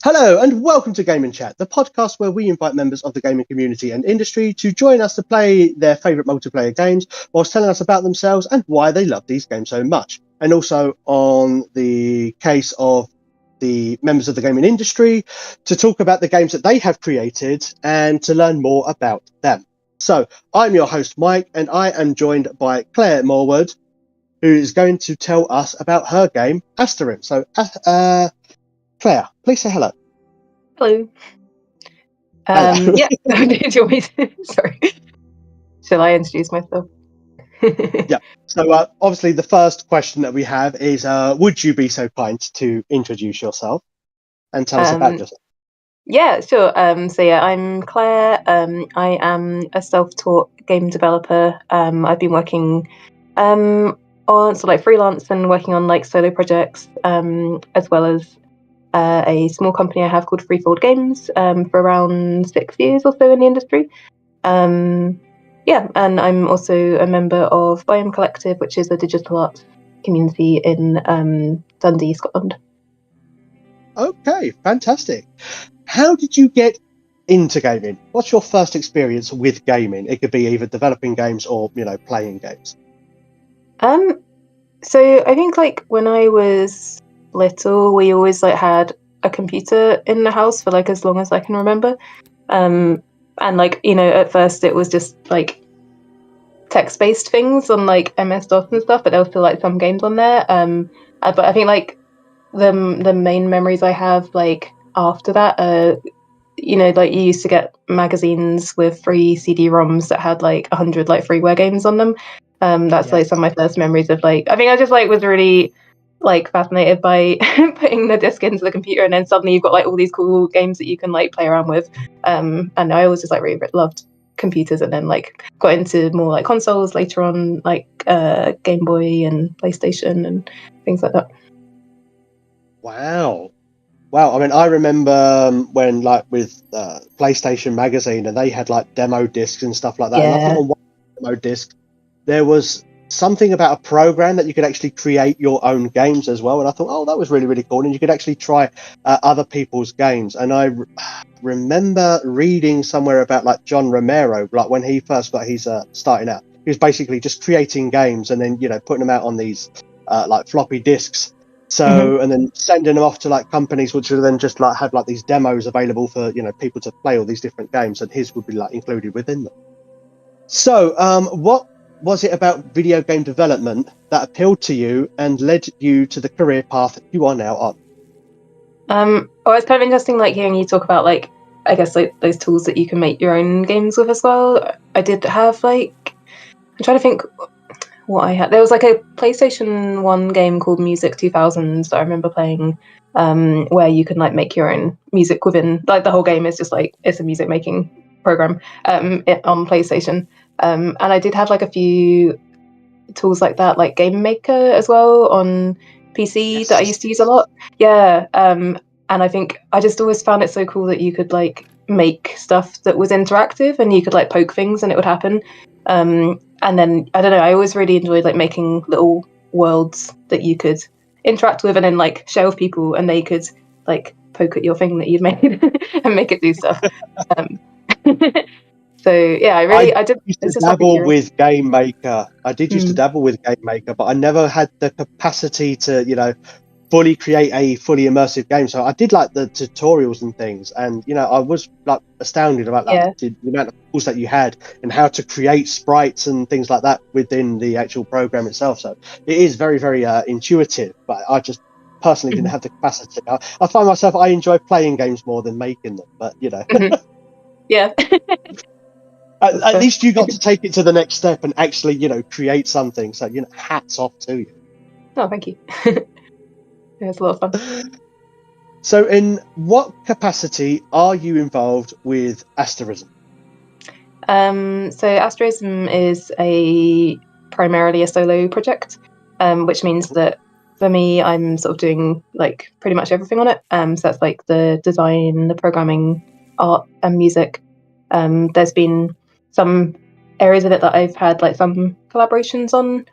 Hello and welcome to Game and Chat, the podcast where we invite members of the gaming community and industry to join us to play their favourite multiplayer games whilst telling us about themselves and why they love these games so much. And also on the case of the members of the gaming industry, to talk about the games that they have created and to learn more about them. So I'm your host Mike, and I am joined by Claire Morwood, who is going to tell us about her game Asterism. So Claire, please say hello. Hello. Hello. Yeah. Do you want me to? Sorry. Shall I introduce myself? Yeah. So obviously the first question that we have is, would you be so kind to introduce yourself and tell us about yourself? Yeah, sure. So yeah, I'm Claire. I am a self-taught game developer. I've been working on freelance and working on like solo projects, as well as a small company I have called Freefold Games, for around 6 years or so in the industry. Yeah, and I'm also a member of Biome Collective, which is a digital art community in Dundee, Scotland. Okay, fantastic. How did you get into gaming? What's your first experience with gaming? It could be either developing games or, playing games. So I think like when I was little, we always like had a computer in the house for like as long as I can remember. And like, at first it was just like text-based things on like MS-DOS and stuff, but there was still like some games on there. But I think like the main memories I have like after that are, like you used to get magazines with free CD-ROMs that had like 100 like freeware games on them. That's like some of my first memories of like, I think I just like was really like fascinated by putting the disc into the computer, and then suddenly you've got like all these cool games that you can like play around with. And I always just like really loved computers, and then like got into more like consoles later on, like Game Boy and PlayStation and things like that. Wow. I mean, I remember when, like, with PlayStation Magazine, and they had like demo discs and stuff like that. Yeah. And I think on one demo disc, there was something about a program that you could actually create your own games as well. And I thought, oh, that was really, really cool. And you could actually try other people's games. And I remember reading somewhere about like John Romero, like when he first got his starting out, he was basically just creating games and then, putting them out on these like floppy disks. So, and then sending them off to like companies, which would then just like have like these demos available for, people to play all these different games, and his would be like included within them. So, what was it about video game development that appealed to you and led you to the career path you are now on? Well, it's kind of interesting, like hearing you talk about like, I guess like those tools that you can make your own games with as well. I did have like, I'm trying to think what I had. There was like a PlayStation 1 game called Music 2000 that I remember playing, where you can like make your own music within, like the whole game is just like, it's a music making program on PlayStation. And I did have like a few tools like that, like Game Maker as well on PC that I used to use a lot. Yeah. And I think I just always found it so cool that you could like make stuff that was interactive and you could like poke things and it would happen. And then I don't know, I always really enjoyed like making little worlds that you could interact with and then like share with people, and they could like poke at your thing that you'd made and make it do stuff. So yeah, I did used to dabble with Game Maker. I did used to dabble with Game Maker, but I never had the capacity to, fully create a fully immersive game. So I did like the tutorials and things, and I was like astounded about like the amount of tools that you had and how to create sprites and things like that within the actual program itself. So it is very, very intuitive, but I just personally didn't have the capacity. I find myself, I enjoy playing games more than making them, but yeah. At least you got to take it to the next step and actually, create something. So, hats off to you. Oh, thank you. It was a lot of fun. So, in what capacity are you involved with Asterism? So Asterism is primarily a solo project, which means that for me, I'm sort of doing like pretty much everything on it. So that's like the design, the programming, art, and music. There's been some areas of it that I've had like some collaborations on,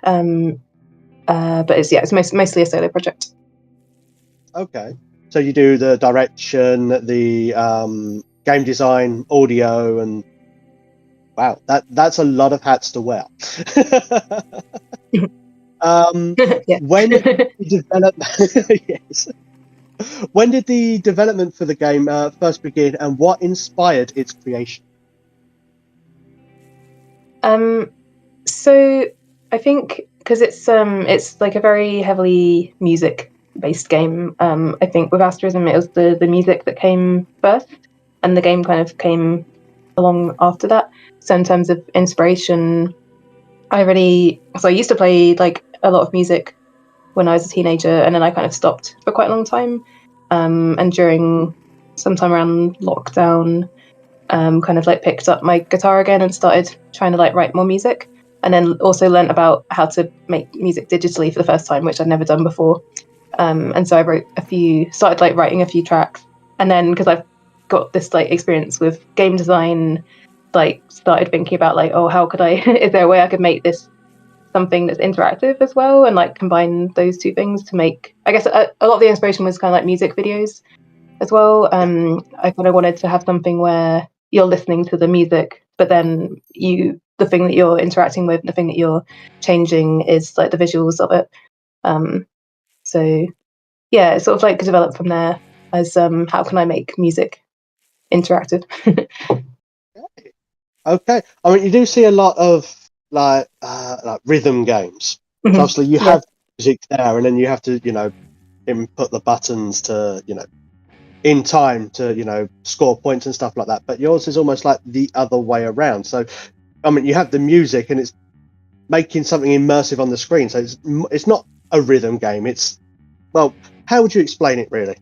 but it's mostly a solo project. Okay, So you do the direction, the game design, audio, and wow, that's a lot of hats to wear. Yeah. When did the yes. When did the development for the game first begin, and what inspired its creation? So I think because it's like a very heavily music based game. I think with Asterism it was the music that came first, and the game kind of came along after that. So in terms of inspiration, I used to play like a lot of music when I was a teenager, and then I kind of stopped for quite a long time. And during sometime around lockdown, kind of like picked up my guitar again and started trying to like write more music, and then also learnt about how to make music digitally for the first time, which I'd never done before. And so I started like writing a few tracks, and then because I've got this like experience with game design, like started thinking about like, oh, how could I? Is there a way I could make this something that's interactive as well, and like combine those two things to make? I guess a lot of the inspiration was kind of like music videos as well. I kind of wanted to have something where you're listening to the music, but then the thing that you're interacting with, the thing that you're changing is like the visuals of it. So yeah, it sort of like developed from there as how can I make music interactive? Okay, I mean you do see a lot of like rhythm games. So obviously you have music there, and then you have to input the buttons to in time to score points and stuff like that. But yours is almost like the other way around. So I mean you have the music and it's making something immersive on the screen. So it's not a rhythm game. It's, well, how would you explain it really?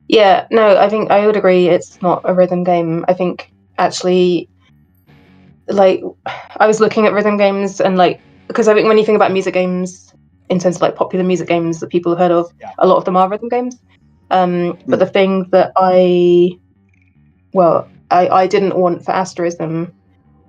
Yeah, no, I think I would agree it's not a rhythm game. I think actually, like, I was looking at rhythm games and like, because I think when you think about music games in terms of like popular music games that people have heard of, a lot of them are rhythm games. But the thing that I didn't want for Asterism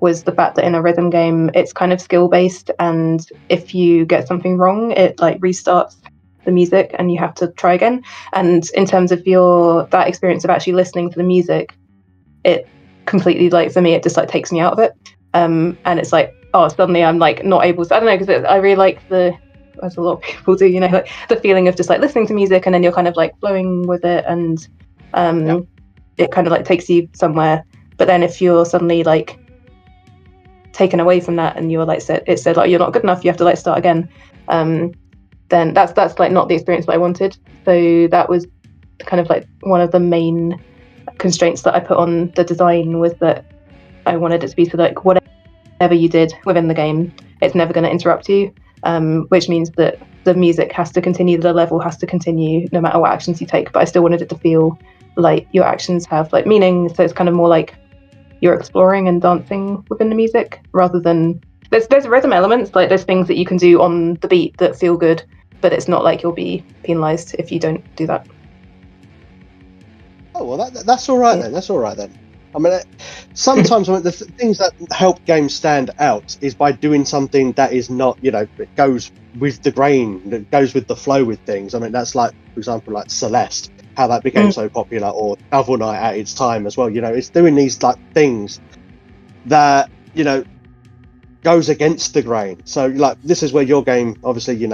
was the fact that in a rhythm game it's kind of skill based, and if you get something wrong it like restarts the music and you have to try again. And in terms of that experience of actually listening to the music, it completely, like, for me it just like takes me out of it. And it's like, oh, suddenly I'm like not able to, I don't know, because I really like as a lot of people do, like the feeling of just like listening to music and then you're kind of like flowing with it, and it kind of like takes you somewhere. But then if you're suddenly like taken away from that and you're like it said like you're not good enough, you have to like start again, then that's like not the experience that I wanted. So that was kind of like one of the main constraints that I put on the design, was that I wanted it to be so like whatever you did within the game, it's never going to interrupt you, which means that the music has to continue, the level has to continue no matter what actions you take, but I still wanted it to feel like your actions have like meaning. So it's kind of more like you're exploring and dancing within the music, rather than there's rhythm elements, like there's things that you can do on the beat that feel good, but it's not like you'll be penalized if you don't do that. Oh well, that's all right then. That's all right then. I mean, sometimes the things that help games stand out is by doing something that is not, it goes with the grain, that goes with the flow with things. I mean, that's like, for example, like Celeste, how that became so popular, or Shovel Knight at its time as well. It's doing these like things that goes against the grain. So like this is where your game obviously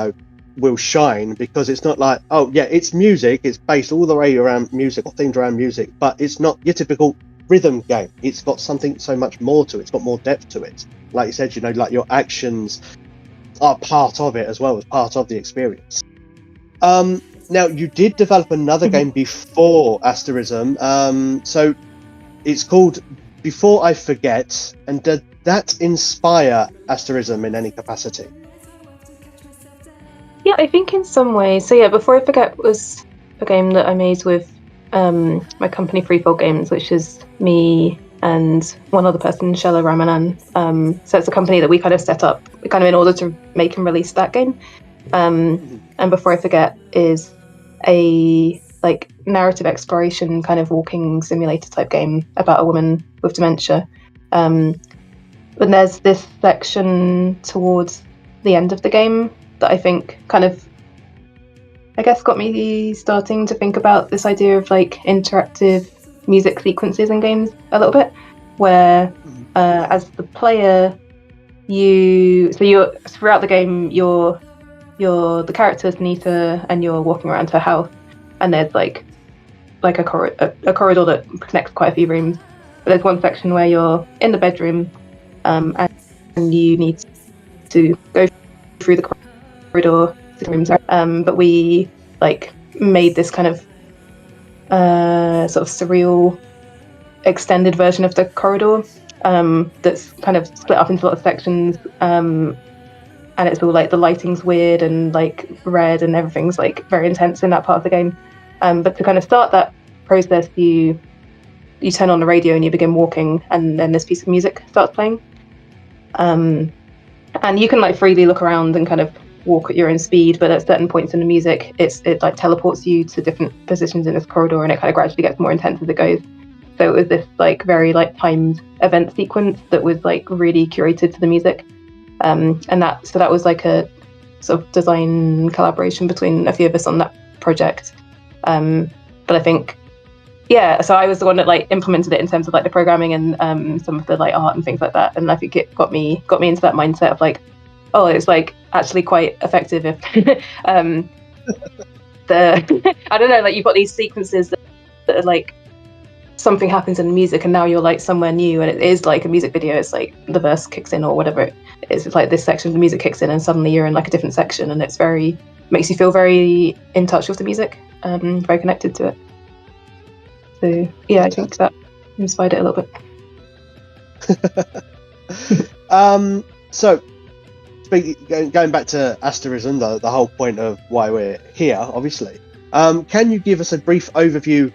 will shine, because it's not like, oh yeah, it's music, it's based all the way around music or themed around music, but it's not your typical rhythm game. It's got something so much more to it. It's got more depth to it. Like you said, like your actions are part of it as well, as part of the experience. Now you did develop another game before Asterism, so it's called Before I Forget, and did that inspire Asterism in any capacity? Yeah, I think in some ways. So yeah, Before I Forget was a game that I made with my company Freefall Games, which is me and one other person, Shella Ramanan. So it's a company that we kind of set up kind of in order to make and release that game. And Before I Forget is a like narrative exploration kind of walking simulator type game about a woman with dementia. But there's this section towards the end of the game that I think kind of I guess got me starting to think about this idea of like interactive music sequences in games a little bit, where as the player, you're throughout the game, you're the character's Nita, and you're walking around her house, and there's like a corridor that connects quite a few rooms. But there's one section where you're in the bedroom, and you need to go through the corridor to the rooms. But we like made this kind of sort of surreal extended version of the corridor that's kind of split up into lots of sections. And it's all like the lighting's weird and like red and everything's like very intense in that part of the game. But to kind of start that process, you turn on the radio and you begin walking, and then this piece of music starts playing. And you can like freely look around and kind of walk at your own speed, but at certain points in the music, it like teleports you to different positions in this corridor, and it kind of gradually gets more intense as it goes. So it was this like very like timed event sequence that was like really curated to the music. And that was like a sort of design collaboration between a few of us on that project. But I think, yeah, so I was the one that like implemented it in terms of like the programming and some of the like art and things like that. And I think it got me into that mindset of like, oh, it's like actually quite effective if I don't know, like you've got these sequences that are like something happens in the music and now you're like somewhere new, and it is like a music video. It's like the verse kicks in or whatever it is. It's like this section of the music kicks in and suddenly you're in like a different section, and it's makes you feel very in touch with the music, very connected to it. So yeah, I think that inspired it a little bit. So going back to Asterism, the whole point of why we're here, obviously, can you give us a brief overview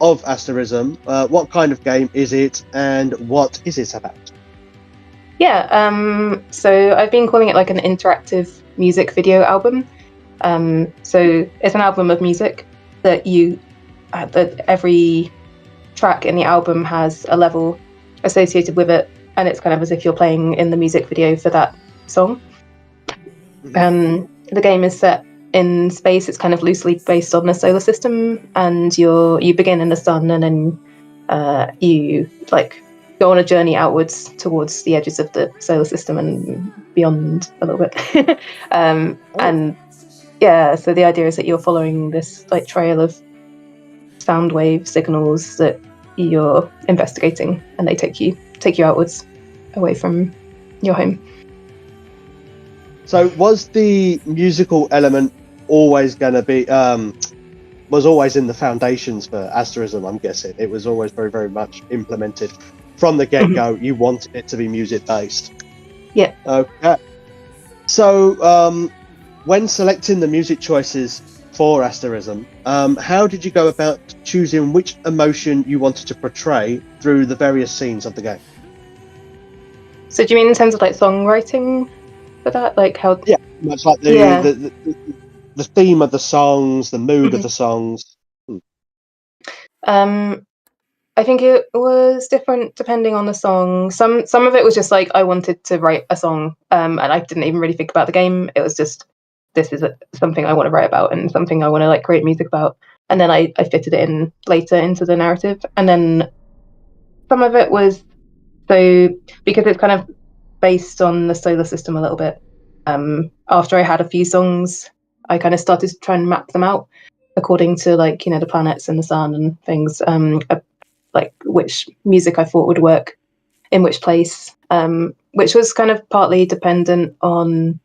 of Asterism? What kind of game is it, and what is it about? Yeah, so I've been calling it like an interactive music video album. So it's an album of music that every track in the album has a level associated with it, and it's kind of as if you're playing in the music video for that song. The game is set in space. It's kind of loosely based on the solar system, and you begin in the sun, and then you like go on a journey outwards towards the edges of the solar system and beyond a little bit. And yeah, so the idea is that you're following this like trail of sound wave signals that you're investigating, and they take you outwards away from your home. So was the musical element always going to be was always in the foundations for Asterism? I'm guessing it was always very, very much implemented from the get-go. You wanted it to be music based. Yeah. Okay. So when selecting the music choices for Asterism, how did you go about choosing which emotion you wanted to portray through the various scenes of the game? So do you mean in terms of like songwriting for that, like how? Yeah, much like the theme of the songs, the mood of the songs. I think it was different depending on the song. Some of it was just like I wanted to write a song, and I didn't even really think about the game. It was just, this is something I want to write about and something I want to like create music about, and then I fitted it in later into the narrative. And then some of it was, so because it's kind of based on the solar system a little bit, after I had a few songs, I kind of started to try and map them out according to like, you know, the planets and the sun and things, like which music I thought would work in which place, which was kind of partly dependent on,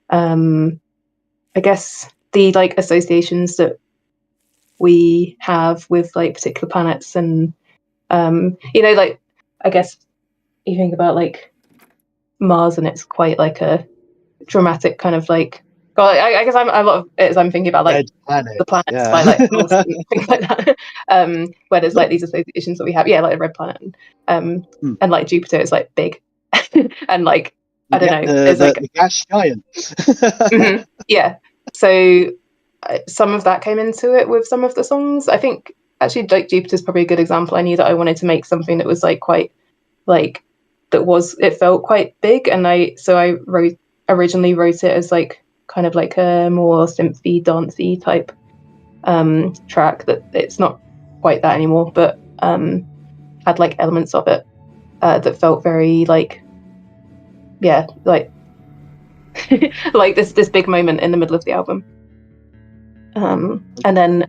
I guess, the like associations that we have with like particular planets. And you know, like I guess you think about like Mars, and it's quite like a dramatic kind of like, well, I guess I'm a lot of it as I'm thinking about like the planets, yeah. like and things like that. Where there's like these associations that we have, yeah, like a red planet, and like Jupiter is like big, and like I don't know, it's like the gas giant. Yeah. So some of that came into it with some of the songs. I think actually like Jupiter's probably a good example. I knew that I wanted to make something that was like quite like it felt quite big, and I originally wrote it as like kind of like a more synthy, dancey type track. That it's not quite that anymore, but had like elements of it that felt very like like like this big moment in the middle of the album. And then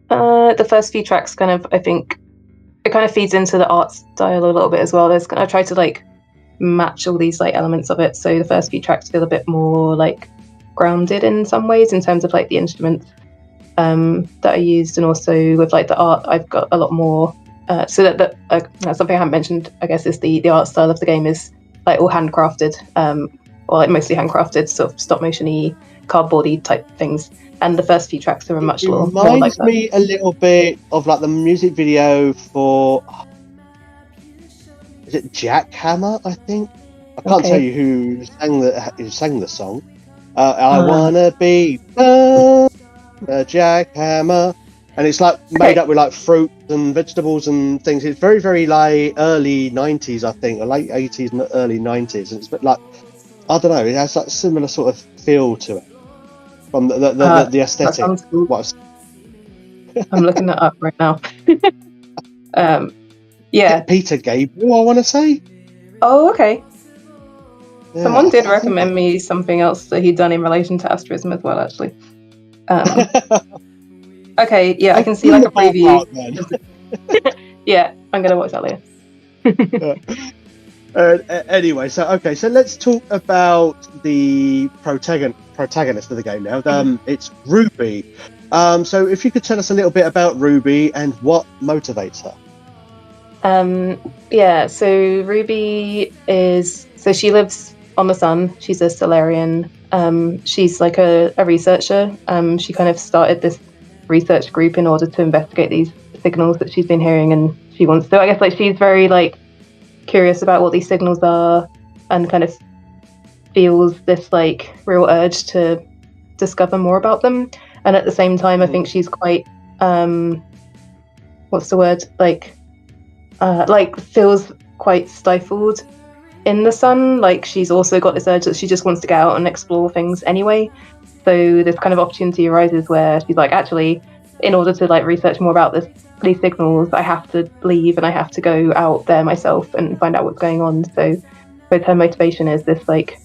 the first few tracks kind of, I think it kind of feeds into the art style a little bit as well. I try to like match all these like elements of it, so the first few tracks feel a bit more like grounded in some ways in terms of like the instruments that I used, and also with like the art I've got a lot more so that something I haven't mentioned, I guess, is the art style of the game is like all handcrafted, or like mostly handcrafted, sort of stop motion-y, cardboardy type things. And the first few tracks are much more like that. It reminds me a little bit of like the music video for, is it Jackhammer? I think I can't tell you who sang the song. I wanna be a jackhammer, and it's like made up with like fruits and vegetables and things. It's very, very like early 90s, I think, or late 80s and early 90s. And it's a bit like, I don't know, it has that similar sort of feel to it from the aesthetic. Cool. I'm looking that up right now. Peter Gabriel, I want to say. Oh, okay. Yeah, someone did recommend me something else that he'd done in relation to Asterism as well, actually. Okay, yeah, I can see like a preview. Yeah, I'm gonna watch that later. Anyway, so let's talk about the protagonist of the game now. It's Ruby. So if you could tell us a little bit about Ruby and what motivates her. So Ruby she lives on the sun. She's a Solarian. She's like a researcher. She kind of started this research group in order to investigate these signals that she's been hearing, and she wants to, I guess, like, she's very like curious about what these signals are, and kind of feels this like real urge to discover more about them. And at the same time, I think she's quite what's the word, like feels quite stifled in the sun. Like, she's also got this urge that she just wants to get out and explore things anyway. So this kind of opportunity arises where she's like, actually, in order to like research more about these signals, I have to leave and I have to go out there myself and find out what's going on. So her motivation is this like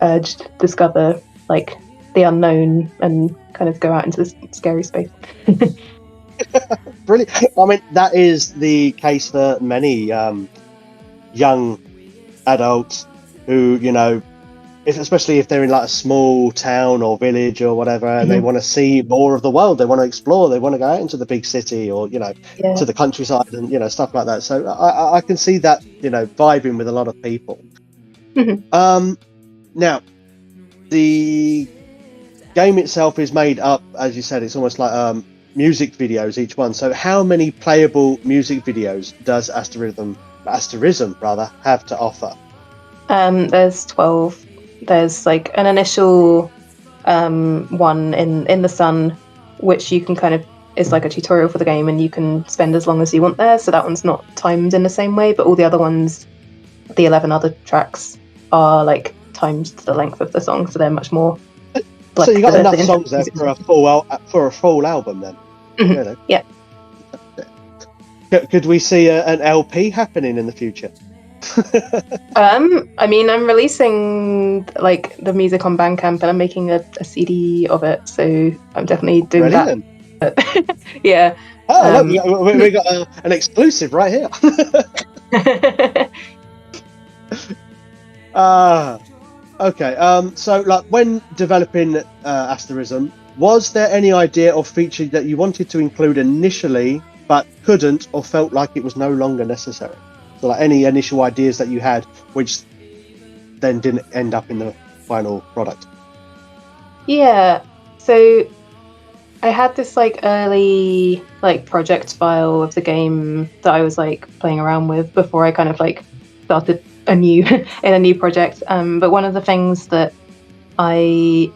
urge to discover like the unknown and kind of go out into this scary space. Brilliant. I mean, that is the case for many young adults who, you know, especially if they're in like a small town or village or whatever, and they want to see more of the world, they want to explore, they want to go out into the big city or, you know, to the countryside and, you know, stuff like that. So I can see that, you know, vibing with a lot of people. Now, the game itself is made up, as you said, it's almost like music videos each one. So how many playable music videos does Asterism have to offer? There's 12. There's like an initial one in the sun, which you can kind of, is like a tutorial for the game, and you can spend as long as you want there. So that one's not timed in the same way, but all the other ones, the 11 other tracks, are like timed to the length of the song, so they're much more. So you got enough songs there for a full album then. Really? Yeah. Could we see an LP happening in the future? I mean, I'm releasing like the music on Bandcamp, and I'm making a CD of it, so I'm definitely doing that. Yeah. Oh, look, we got an exclusive right here. Okay. So, like, when developing Asterism, was there any idea or feature that you wanted to include initially, but couldn't, or felt like it was no longer necessary? So, like, any initial ideas that you had, which then didn't end up in the final product? Yeah. So, I had this like early like project file of the game that I was like playing around with before I kind of like started in a new project. But one of the things that I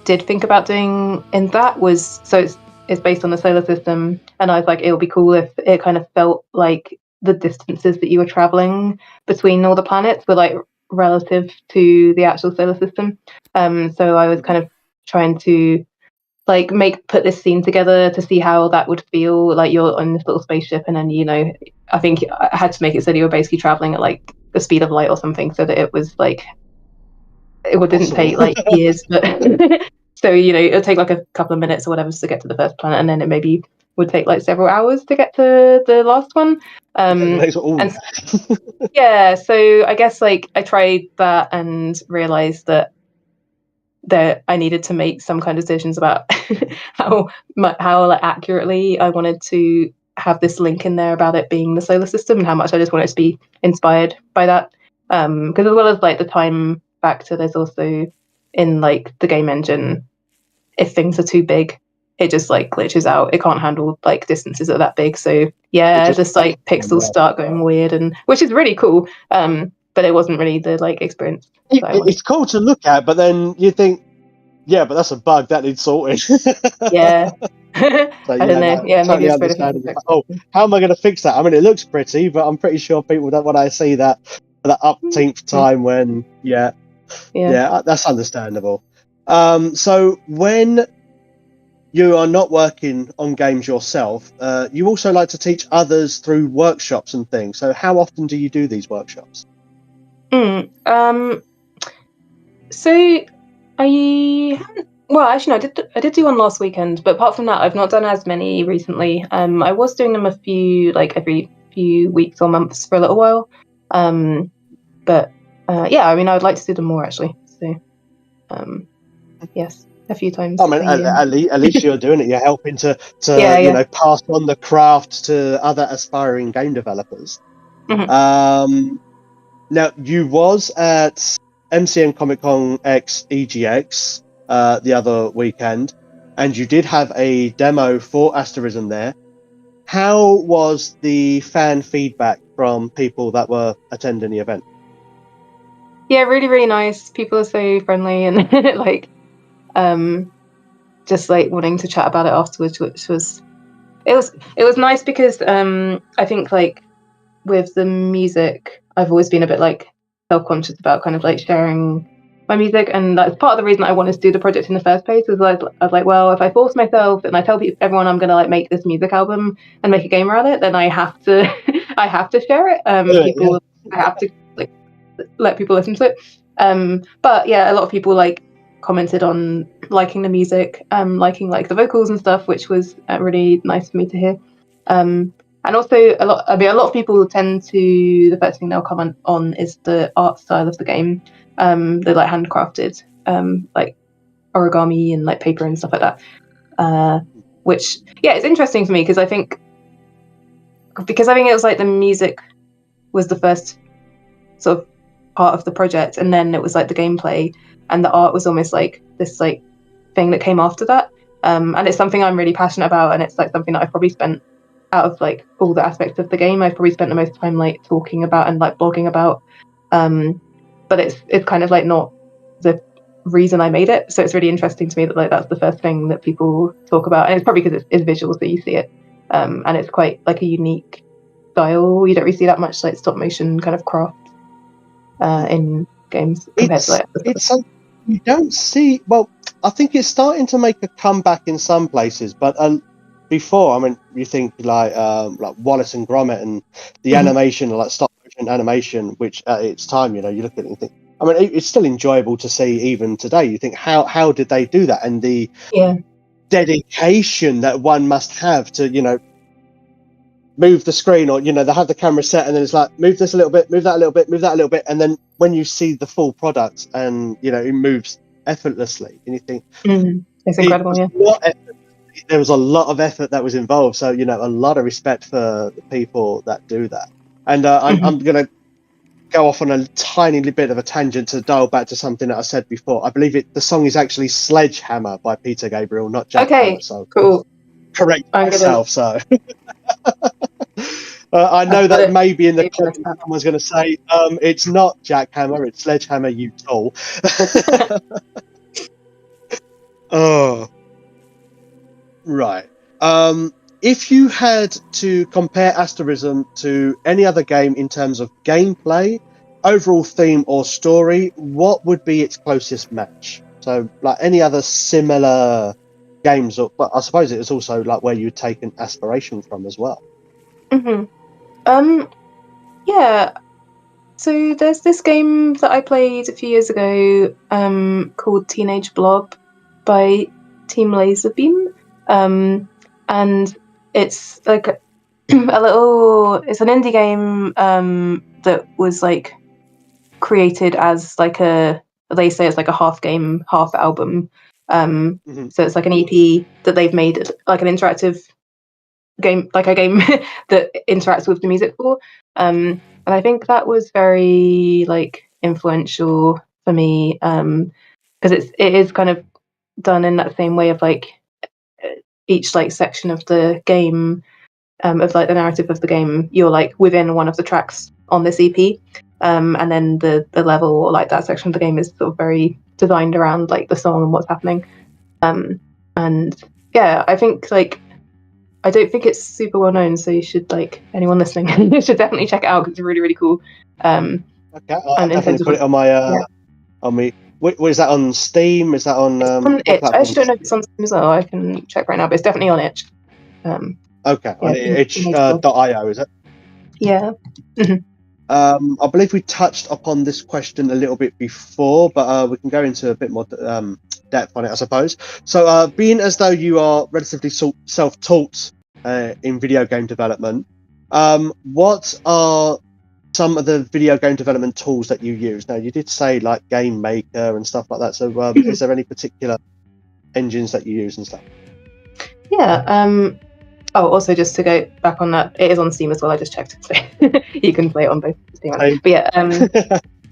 did think about doing in that was, so it's based on the solar system, and I was like, it would be cool if it kind of felt like the distances that you were traveling between all the planets were like relative to the actual solar system. So I was kind of trying to like put this scene together to see how that would feel. Like you're on this little spaceship, and then I think I had to make it so that you were basically traveling at like the speed of light or something, so that it was like didn't take like years, but so it'll take like a couple of minutes or whatever to get to the first planet, and then it maybe would take like several hours to get to the last one. And yeah, so I guess like I tried that and realized that I needed to make some kind of decisions about how like, accurately I wanted to have this link in there about it being the solar system, and how much I just wanted to be inspired by that. Because as well as like the time factor, there's also in like the game engine, if things are too big, it just like glitches out. It can't handle like distances that are that big. So yeah, just like pixels start going weird, and which is really cool. But it wasn't really the like experience. It's cool to look at, but then you think, yeah, but that's a bug that needs sorted. Yeah. So, I don't know. Yeah, totally maybe it's understandable. Oh, how am I going to fix that? I mean, it looks pretty, but I'm pretty sure people don't want to see that for the upteenth time when, yeah, that's understandable. So when you are not working on games yourself, you also like to teach others through workshops and things. So how often do you do these workshops? So actually, no, I did do one last weekend, but apart from that, I've not done as many recently. I was doing them every few weeks or months for a little while. But yeah, I mean, I would like to do them more actually. So, yes, a few times. I mean, at least you're doing it. You're helping to pass on the craft to other aspiring game developers. Mm-hmm. Now, you was at MCN Comic Con X EGX the other weekend, and you did have a demo for Asterism there. How was the fan feedback from people that were attending the event? Yeah, really, really nice. People are so friendly and like, just like wanting to chat about it afterwards, which was nice because I think like with the music, I've always been a bit like self-conscious about kind of like sharing my music, and that's part of the reason I wanted to do the project in the first place. Was I was like, well, if I force myself and I tell everyone I'm gonna like make this music album and make a game around it, then I have to I have to share it. I have to like let people listen to it. But yeah, a lot of people like commented on liking the music, liking like the vocals and stuff, which was really nice for me to hear. And also a lot of people tend to, the first thing they'll comment on is the art style of the game. They're like handcrafted, like origami and like paper and stuff like that. Which it's interesting for me because I think it was like the music was the first sort of part of the project, and then it was like the gameplay, and the art was almost like this like thing that came after that. And it's something I'm really passionate about, and it's like something that I've probably spent, out of like all the aspects of the game, I've probably spent the most time like talking about and like blogging about. But it's kind of like not the reason I made it, so it's really interesting to me that like that's the first thing that people talk about, and it's probably because it's visuals that you see it, and it's quite like a unique style. You don't really see that much like stop motion kind of craft in games compared to like it's something you don't see. Well, I think it's starting to make a comeback in some places, but before, I mean, you think like Wallace and Gromit and the animation, like stop motion animation, which at its time, you look at it and think, I mean, it's still enjoyable to see even today. You think, how did they do that? And the dedication that one must have to, move the screen, or, they have the camera set and then it's like, move this a little bit, move that a little bit, move that a little bit. And then when you see the full product and, it moves effortlessly and you think, it's incredible. There was a lot of effort that was involved. So, a lot of respect for the people that do that. And I'm going to go off on a tiny bit of a tangent to dial back to something that I said before. I believe the song is actually Sledgehammer by Peter Gabriel, not Jack Hammer. So cool. Correct myself. So I know that maybe in the comment someone's going to say, it's not Jack Hammer, it's Sledgehammer, you tool. Oh. Right. If you had to compare Asterism to any other game in terms of gameplay, overall theme or story, what would be its closest match? So, like any other similar games, but I suppose it is also like where you take an aspiration from as well. Yeah. So there's this game that I played a few years ago called Teenage Blob by Team Laserbeam. And it's like it's an indie game that was like created as like they say it's like a half game, half album. So it's like an EP that they've made like an interactive game, like a game that interacts with the music for. And I think that was very like influential for me because it is kind of done in that same way of like each like section of the game of like the narrative of the game, you're like within one of the tracks on this EP, and then the level or like that section of the game is sort of very designed around like the song and what's happening. And yeah, I think like I don't think it's super well known, so you should like anyone listening you should definitely check it out because it's really really cool. Okay, I'll definitely put it on my on me. What is that on Steam? Is that on? On Itch. I actually don't know if it's on Steam as well. I can check right now, but it's definitely on Itch. Okay, on itch.io, is it? Yeah. I believe we touched upon this question a little bit before, but we can go into a bit more depth on it, I suppose. So, being as though you are relatively self-taught in video game development, what are some of the video game development tools that you use? Now, you did say like Game Maker and stuff like that. So, is there any particular engines that you use and stuff? Yeah. Oh, also just to go back on that, it is on Steam as well. I just checked, so you can play it on both Steam. But yeah,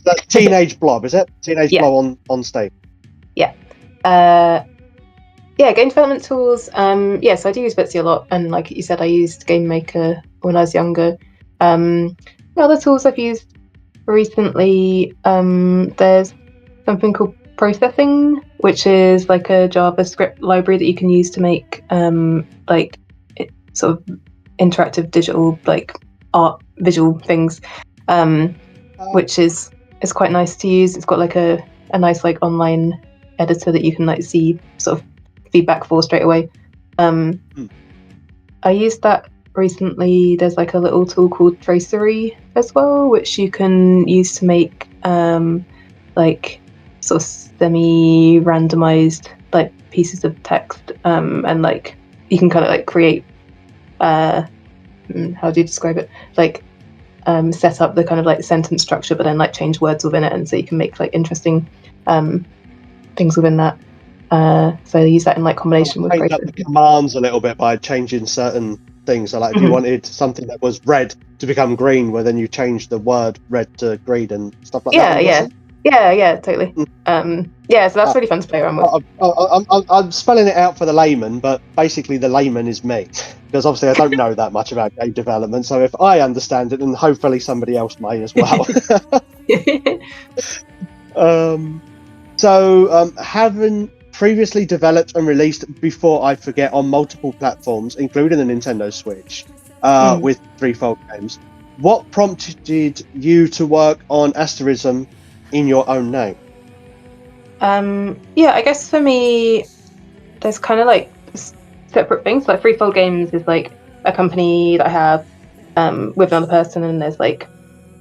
that's Teenage Blob, is it? Teenage Blob on Steam. Yeah. Game development tools. Yes, I do use Bitsy a lot, and like you said, I used Game Maker when I was younger. Other tools I've used recently, there's something called Processing, which is like a JavaScript library that you can use to make like sort of interactive digital like art visual things, which is quite nice to use. It's got like a nice like online editor that you can like see sort of feedback for straight away. I used that recently. There's like a little tool called Tracery as well, which you can use to make like sort of semi-randomized like pieces of text, and like you can kind of like create how do you describe it, like set up the kind of like sentence structure but then like change words within it, and so you can make like interesting things within that. So I use that in like combination with change up the commands a little bit by changing certain things. So like if you wanted something that was red to become green, well then you change the word red to green and stuff like that. Yeah, totally. So that's really fun to play around with. I'm spelling it out for the layman, but basically the layman is me, because obviously I don't know that much about game development. So if I understand it, then hopefully somebody else may as well. Having previously developed and released, before I forget, on multiple platforms, including the Nintendo Switch, with threefold games, what prompted you to work on Asterism in your own name? I guess for me, there's kind of like separate things. Like Threefold Games is like a company that I have with another person, and there's like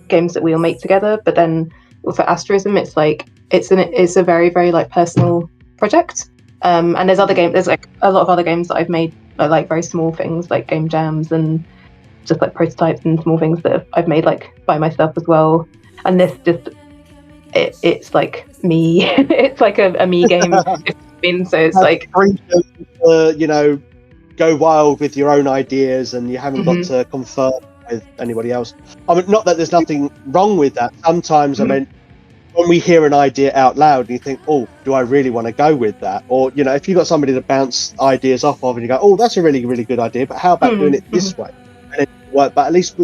games that we all make together. But then for Asterism, it's like it's a very very like personal project. And there's other games. There's like a lot of other games that I've made, like very small things like game jams and just like prototypes and small things that I've made like by myself as well. And this just it's like me. It's like a me game. So it's like go wild with your own ideas, and you haven't got to confer with anybody else. I mean, not that there's nothing wrong with that. Sometimes I mean, when we hear an idea out loud and you think, oh, do I really want to go with that? Or if you've got somebody to bounce ideas off of and you go, oh, that's a really really good idea, but how about doing it this way? And it work. But at least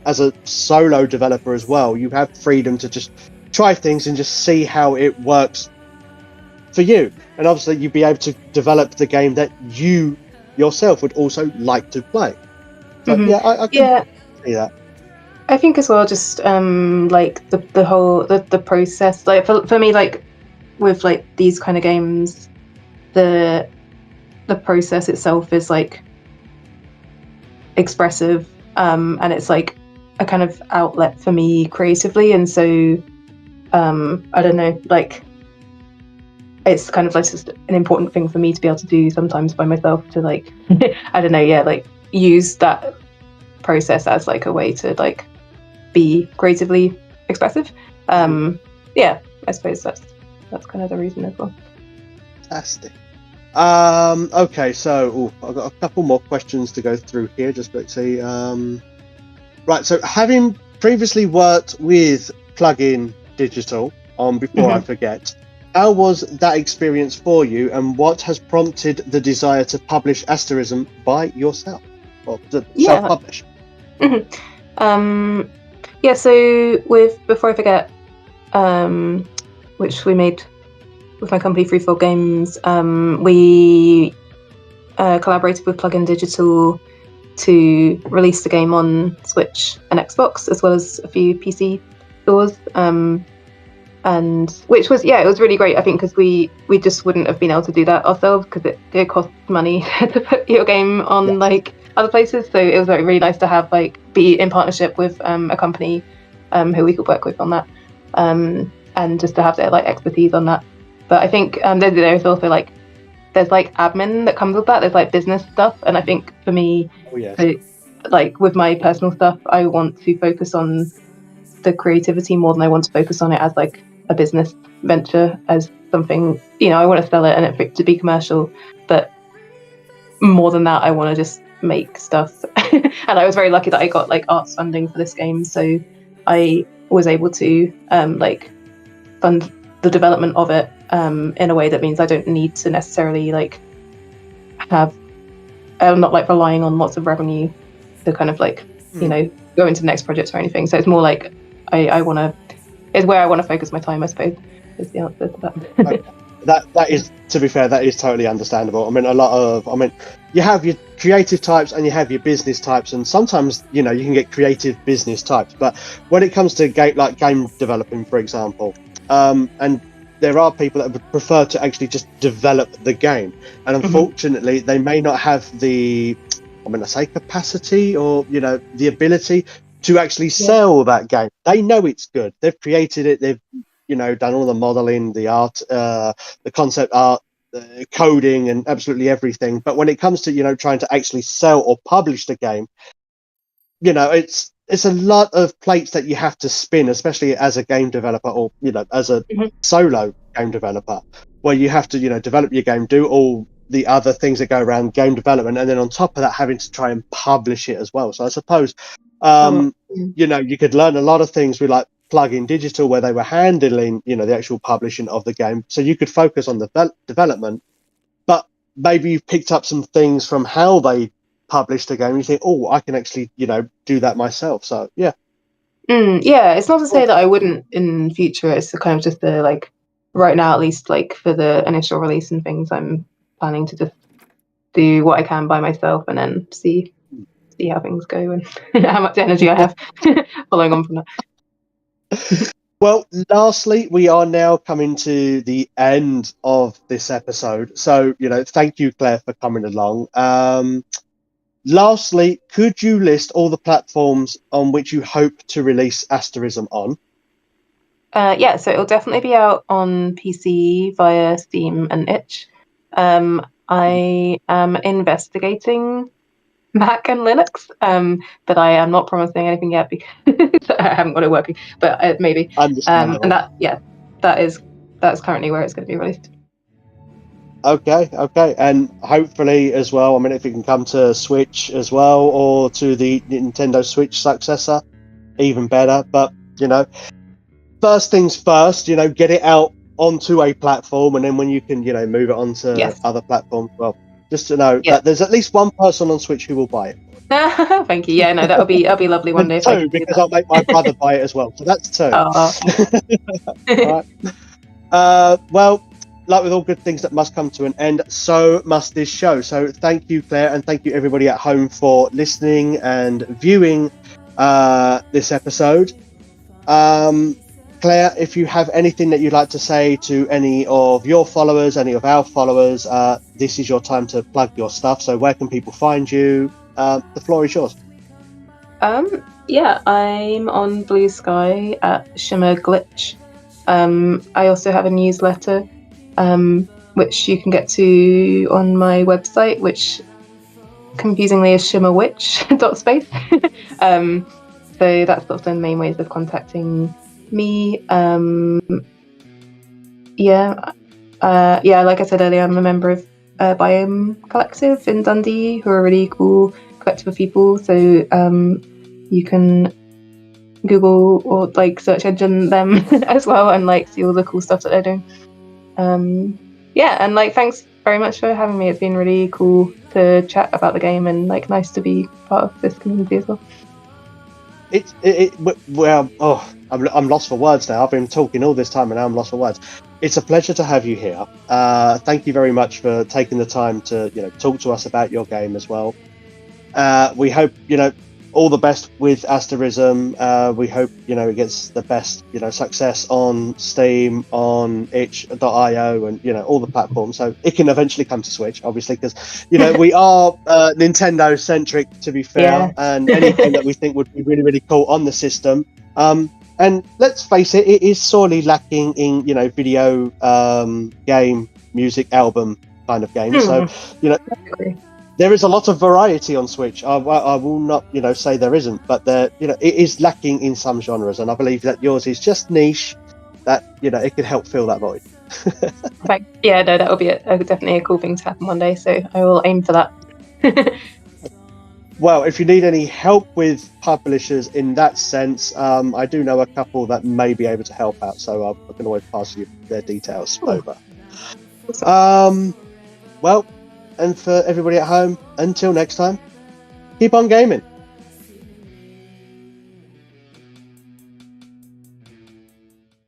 as a solo developer as well, you have freedom to just try things and just see how it works for you, and obviously you'd be able to develop the game that you yourself would also like to play. So I can see that. I think as well, just like the whole the process. Like for me, like with like these kind of games, the process itself is like expressive, and it's like a kind of outlet for me creatively, and so I don't know, like it's kind of like just an important thing for me to be able to do sometimes by myself to like I don't know, yeah, like use that process as like a way to like be creatively expressive. Yeah, I suppose that's kind of the reason as well. Fantastic. Okay, so I've got a couple more questions to go through here. Just let's see. Right, so having previously worked with Plugin Digital before I forget, how was that experience for you, and what has prompted the desire to publish Asterism by yourself, or to self-publish? Yeah, so with Before I Forget, which we made with my company Freefall Games, we collaborated with Plugin Digital to release the game on Switch and Xbox, as well as a few PC stores. And which was, yeah, it was really great, I think, because we just wouldn't have been able to do that ourselves, because it costs money to put your game on like other places. So it was like really nice to have like be in partnership with a company who we could work with on that, and just to have their like expertise on that. But I think there's also like there's like admin that comes with that. There's like business stuff, and I think for me, like with my personal stuff, I want to focus on the creativity more than I want to focus on it as like a business venture, as something, you know, I want to sell it and it to be commercial, but more than that, I want to just make stuff. And I was very lucky that I got like arts funding for this game, so I was able to like fund the development of it in a way that means I don't need to necessarily like have I'm not like relying on lots of revenue to kind of like you know go into the next project or anything. So it's more like I want to, is where I want to focus my time, I suppose, is the answer to that. Okay. That is, to be fair, that is totally understandable. I mean, you have your creative types and you have your business types, and sometimes, you know, you can get creative business types. But when it comes to game developing, for example, and there are people that would prefer to actually just develop the game, and unfortunately, they may not have the, I say capacity, or, you know, the ability to actually sell that game. They know it's good. They've created it. They've, you know, done all the modeling, the art, the concept art, coding, and absolutely everything. But when it comes to, you know, trying to actually sell or publish the game, you know, it's a lot of plates that you have to spin, especially as a game developer, or, you know, as a solo game developer, where you have to, you know, develop your game, do all the other things that go around game development, and then on top of that, having to try and publish it as well. So I suppose, you know, you could learn a lot of things with like Plugin Digital, where they were handling, you know, the actual publishing of the game, so you could focus on the development. But maybe you've picked up some things from how they published the game, and you think, oh, I can actually, you know, do that myself. So yeah. Yeah, it's not to say that I wouldn't in future. It's kind of just the like right now, at least, like for the initial release and things, I'm planning to just do what I can by myself, and then see how things go and how much energy I have following on from that. Well, lastly, we are now coming to the end of this episode. So, you know, thank you, Claire, for coming along. Lastly, could you list all the platforms on which you hope to release Asterism on? Yeah, so it'll definitely be out on PC via Steam and itch. I am investigating Mac and Linux, but I am not promising anything yet because I haven't got it working. But maybe. And that's currently where it's going to be released. Okay, and hopefully as well, I mean, if it can come to Switch as well, or to the Nintendo Switch successor, even better. But, you know, first things first, you know, get it out onto a platform, and then when you can, you know, move it onto other platforms, well, just to know that there's at least one person on Switch who will buy it. Thank you. Yeah, no, that'll be lovely one day. Two, because I'll make my brother buy it as well. So that's two. All right. Well, like with all good things that must come to an end, so must this show. So thank you, Claire, and thank you everybody at home for listening and viewing this episode. Claire, if you have anything that you'd like to say to any of your followers, any of our followers, this is your time to plug your stuff. So where can people find you? The floor is yours. Yeah, I'm on Blue Sky at Shimmer Glitch. I also have a newsletter, which you can get to on my website, which confusingly is shimmerwitch.space. So that's sort of the main ways of contacting me. Like I said earlier, I'm a member of Biome Collective in Dundee, who are a really cool collective of people. So you can Google or like search engine them as well, and like see all the cool stuff that they're doing. And like thanks very much for having me. It's been really cool to chat about the game, and like nice to be part of this community as well. I'm lost for words now. I've been talking all this time and now I'm lost for words. It's a pleasure to have you here. Thank you very much for taking the time to talk to us about your game as well. We hope all the best with Asterism. We hope it gets the best success on Steam, on itch.io, and all the platforms, so it can eventually come to Switch, obviously, because we are Nintendo centric, to be fair. And anything that we think would be really, really cool on the system, and let's face it, it is sorely lacking in video game, music, album kind of games. So there is a lot of variety on Switch. I will not, say there isn't, but there, it is lacking in some genres, and I believe that yours is just niche. That it could help fill that void. That will be definitely a cool thing to happen one day. So I will aim for that. Well, if you need any help with publishers in that sense, I do know a couple that may be able to help out. So I can always pass you their details over. Awesome. Well. And for everybody at home, until next time, keep on gaming.